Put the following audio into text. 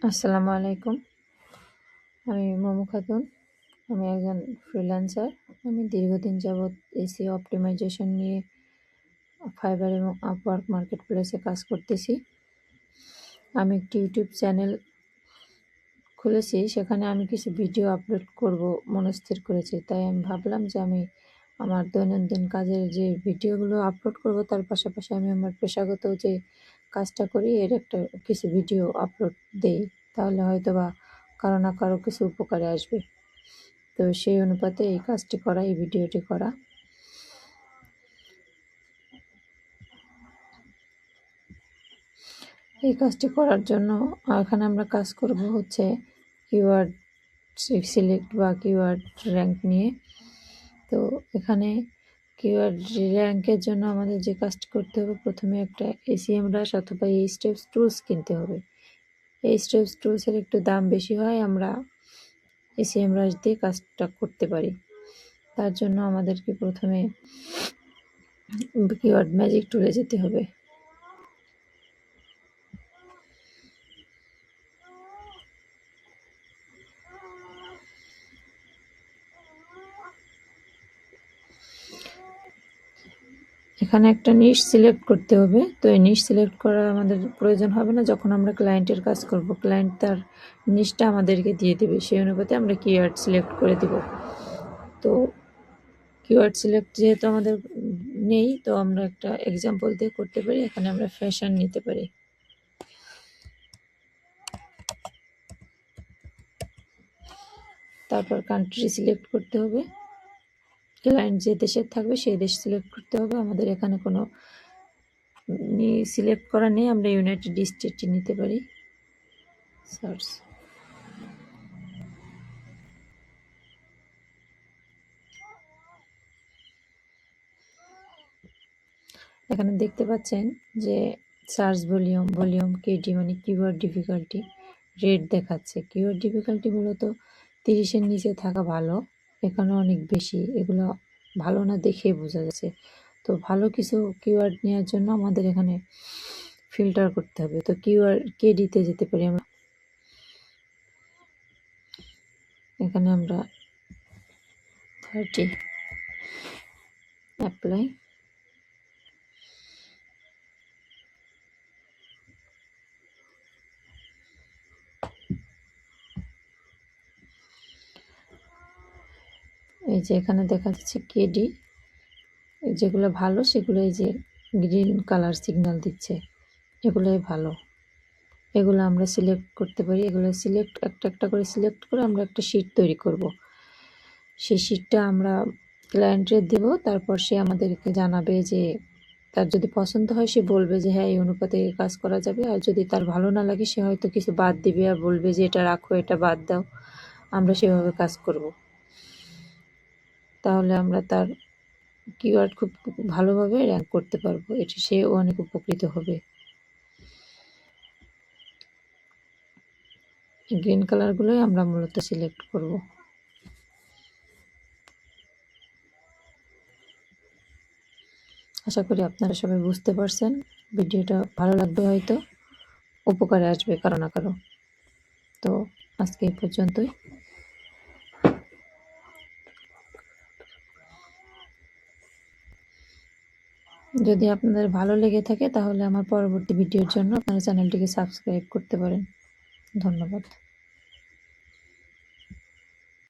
আসসালামু আলাইকুম। আমি মোমো খাতুন। আমি একজন ফ্রিল্যান্সার। আমি দীর্ঘদিন যাবৎ এসইও অপটিমাইজেশন নিয়ে ফাইবার এবং আপওয়ার্ক মার্কেট প্লেসে কাজ করতেছি। আমি একটি ইউটিউব চ্যানেল খুলেছি, সেখানে আমি কিছু ভিডিও আপলোড করব মনস্থির করেছি। তাই আমি ভাবলাম যে আমি আমার দৈনন্দিন কাজের যে ভিডিওগুলো আপলোড করব, তার পাশাপাশি আমি আমার পেশাগত যে কাজটা করি এর একটা কিছু ভিডিও আপলোড দেই। তাহলে হয়তোবা কারো না কারো কিছু উপকারে আসবে। তো সেই অনুপাতে এই কাজটি করা, এই ভিডিওটি করা। এই কাজটি করার জন্য এখানে আমরা কাজ করব হচ্ছে কিওয়ার্ড সিলেক্ট বা কিওয়ার্ড র্যাঙ্ক নিয়ে। তো এখানে কিওয়ার্ড র্যাঙ্কের জন্য আমাদের যে কাজটি করতে হবে, প্রথমে একটা এসইএমরাশ অথবা এইচটিএফ টুলস কিনতে হবে। এইচটিএফ টুলসের একটু দাম বেশি হয়, আমরা এসইএমরাশ দিয়ে কাজটা করতে পারি। তার জন্য আমাদেরকে প্রথমে কিওয়ার্ড ম্যাজিক টুলে যেতে হবে। এখানে একটা নিশ সিলেক্ট করতে হবে। তো এই নিশ সিলেক্ট করা আমাদের প্রয়োজন হবে না যখন আমরা ক্লায়েন্টের কাজ করব। ক্লায়েন্ট তার নিশটা আমাদেরকে দিয়ে দেবে, সেই অনুপাতে আমরা কিওয়ার্ড সিলেক্ট করে দেব। তো কিওয়ার্ড সিলেক্ট যেহেতু আমাদের নেই, তো আমরা একটা এক্সাম্পল দিয়ে করতে পারি। এখানে আমরা ফ্যাশন নিতে পারি। তারপর কান্ট্রি সিলেক্ট করতে হবে। ক্লায়েন্ট যে দেশের থাকবে সেই দেশ সিলেক্ট করতে হবে। আমাদের এখানে কোনো সিলেক্ট করা নেই, আমরা ইউনাইটেড স্টেটটি নিতে পারি। সার্চ। এখানে দেখতে পাচ্ছেন যে সার্চ ভলিউম কেডি মানে কিওয়ার্ড ডিফিকাল্টি রেট দেখাচ্ছে। কিওয়ার্ড ডিফিকাল্টি মূলত 30-এর নিচে থাকা ভালো, এখানে অনেক বেশি। এগুলো ভালো না দেখে বোঝা যাচ্ছে। তো ভালো কিছু কিওয়ার্ড নেওয়ার জন্য আমাদের এখানে ফিল্টার করতে হবে। তো কিওয়ার্ড কেডিতে যেতে পারি আমরা। এখানে আমরা 30 অ্যাপ্লাই। এই যে এখানে দেখা যাচ্ছে কেডি, যেগুলো ভালো সেগুলো এই যে গ্রিন কালার সিগন্যাল দিচ্ছে, এগুলোই ভালো। এগুলো আমরা সিলেক্ট করতে পারি। এগুলো সিলেক্ট একটা একটা করে সিলেক্ট করে আমরা একটা শিট তৈরি করব। সেই শিটটা আমরা ক্লায়েন্টের দেব। তারপর সে আমাদেরকে জানাবে যে তার যদি পছন্দ হয় সে বলবে যে হ্যাঁ এই অনুপাতে কাজ করা যাবে। আর যদি তার ভালো না লাগে সে হয়তো কিছু বাদ দিবে আর বলবে যে এটা রাখো, এটা বাদ দাও। আমরা সেভাবে কাজ করব। তাহলে আমরা তার কিওয়ার্ড খুব ভালোভাবে র্যাঙ্ক করতে পারবো। এটি সেও অনেক উপকৃত হবে। গ্রিন কালারগুলোই আমরা মূলত সিলেক্ট করব। আশা করি আপনারা সবাই বুঝতে পারছেন। ভিডিওটা ভালো লাগবে, হয়তো উপকারে আসবে কারো না কারো। তো আজকে এই পর্যন্তই। যদি আপনাদের ভালো লেগে থাকে তাহলে আমার পরবর্তী ভিডিওর জন্য আপনারা চ্যানেলটিকে সাবস্ক্রাইব করতে পারেন। ধন্যবাদ।